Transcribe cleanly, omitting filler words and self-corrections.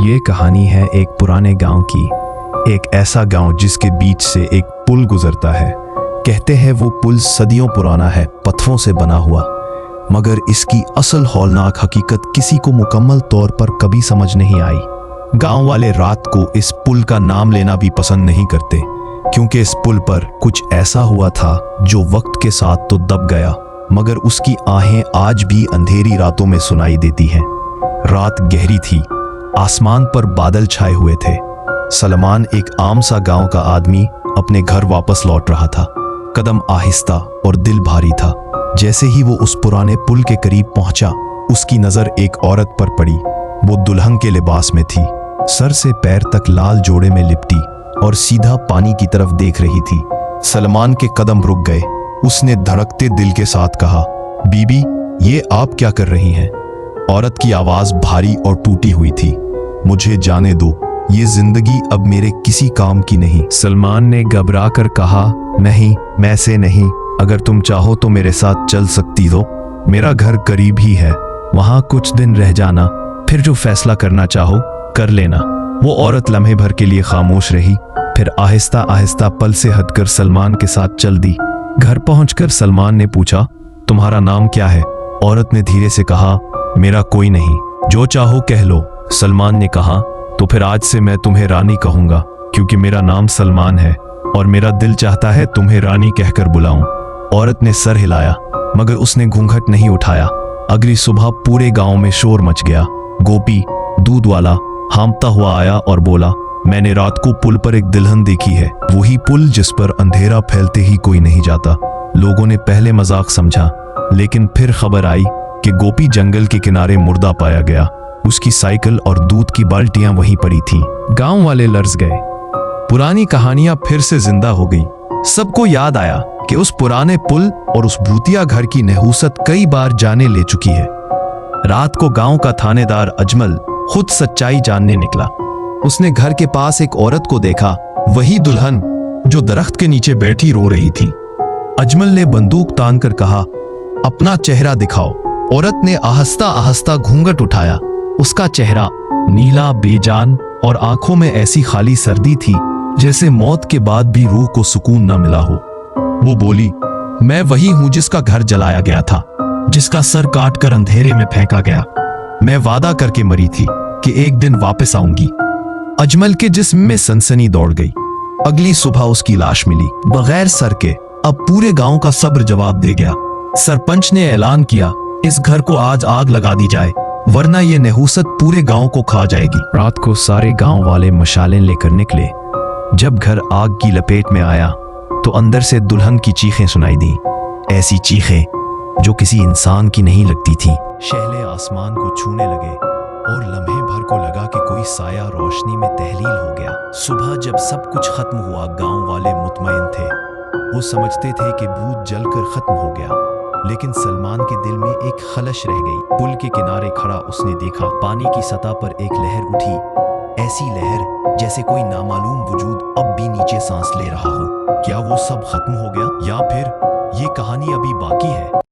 ये कहानी है एक पुराने गांव की। एक ऐसा गांव जिसके बीच से एक पुल गुजरता है। कहते हैं वो पुल सदियों पुराना है, पत्थरों से बना हुआ, मगर इसकी असल हौलनाक हकीकत किसी को मुकम्मल तौर पर कभी समझ नहीं आई। गांव वाले रात को इस पुल का नाम लेना भी पसंद नहीं करते, क्योंकि इस पुल पर कुछ ऐसा हुआ था जो वक्त के साथ तो दब गया, मगर उसकी आहें आज भी अंधेरी रातों में सुनाई देती हैं। रात गहरी थी, आसमान पर बादल छाए हुए थे। सलमान एक आम सा गांव का आदमी अपने घर वापस लौट रहा था। कदम आहिस्ता और दिल भारी था। जैसे ही वो उस पुराने पुल के करीब पहुंचा, उसकी नजर एक औरत पर पड़ी। वो दुल्हन के लिबास में थी, सर से पैर तक लाल जोड़े में लिपटी और सीधा पानी की तरफ देख रही थी। सलमान के कदम रुक गए। उसने धड़कते दिल के साथ कहा, बीबी, ये आप क्या कर रही हैं? औरत की आवाज भारी और टूटी हुई थी। मुझे जाने दो, ये जिंदगी अब मेरे किसी काम की नहीं। सलमान ने घबरा कर कहा, नहीं, मैं से नहीं। अगर तुम चाहो तो मेरे साथ चल सकती हो। मेरा घर करीब ही है, वहां कुछ दिन रह जाना, फिर जो फैसला करना चाहो कर लेना। वो औरत लम्हे भर के लिए खामोश रही, फिर आहिस्ता आहिस्ता पल से हटकर सलमान के साथ चल दी। घर पहुंचकर सलमान ने पूछा, तुम्हारा नाम क्या है? औरत ने धीरे से कहा, मेरा कोई नहीं, जो चाहो कह लो। सलमान ने कहा, तो फिर आज से मैं तुम्हें रानी कहूंगा, क्योंकि मेरा नाम सलमान है और मेरा दिल चाहता है तुम्हें रानी कहकर बुलाऊं। औरत ने सर हिलाया, मगर उसने घूंघट नहीं उठाया। अगली सुबह पूरे गांव में शोर मच गया। गोपी, दूध वाला, हांफता हुआ आया और बोला, मैंने रात को पुल पर एक दुल्हन देखी है, वही पुल जिस पर अंधेरा फैलते ही कोई नहीं जाता। लोगों ने पहले मजाक समझा, लेकिन फिर खबर आई कि गोपी जंगल के किनारे मुर्दा पाया गया। उसकी साइकिल और दूध की बाल्टियां वहीं पड़ी थीं। गांव वाले लर्ज गए। पुरानी कहानियां फिर से जिंदा हो गई। सबको याद आया कि उस पुराने पुल और उस भूतिया घर की नहूसत कई बार जाने ले चुकी है। रात को गांव का थानेदार अजमल खुद सच्चाई जानने निकला। उसने घर के पास एक औरत को देखा, वही दुल्हन जो दरख्त के नीचे बैठी रो रही थी। अजमल ने बंदूक तान कर कहा, अपना चेहरा दिखाओ। औरत ने आहिस्ता आहिस्ता घूंघट उठाया। उसका चेहरा नीला, बेजान और आंखों में ऐसी खाली सर्दी थी जैसे मौत के बाद भी रूह को सुकून न मिला हो। वो बोली, मैं वही हूं जिसका घर जलाया गया था, जिसका सर काट कर अंधेरे में फेंका गया। मैं वादा करके मरी थी कि एक दिन वापस आऊंगी। अजमल के जिस्म में सनसनी दौड़ गई। अगली सुबह उसकी लाश मिली, बगैर सर के। अब पूरे गांव का सब्र जवाब दे गया। सरपंच ने ऐलान किया, इस घर को आज आग लगा दी जाए, वरना ये नहूसत पूरे गांव को खा जाएगी। रात को सारे गांव वाले मशालें लेकर निकले। जब घर आग की लपेट में आया तो अंदर से दुल्हन की चीखें सुनाई दी, ऐसी चीखें जो किसी इंसान की नहीं लगती थी। शहले आसमान को छूने लगे और लम्हे भर को लगा कि कोई साया रोशनी में तहलील हो गया। सुबह जब सब कुछ खत्म हुआ, गांव वाले मुतमईन थे। वो समझते थे कि भूत जलकर खत्म हो गया, लेकिन सलमान के दिल में एक खलश रह गई। पुल के किनारे खड़ा उसने देखा, पानी की सतह पर एक लहर उठी, ऐसी लहर जैसे कोई नामालूम वजूद अब भी नीचे सांस ले रहा हो। क्या वो सब खत्म हो गया, या फिर ये कहानी अभी बाकी है?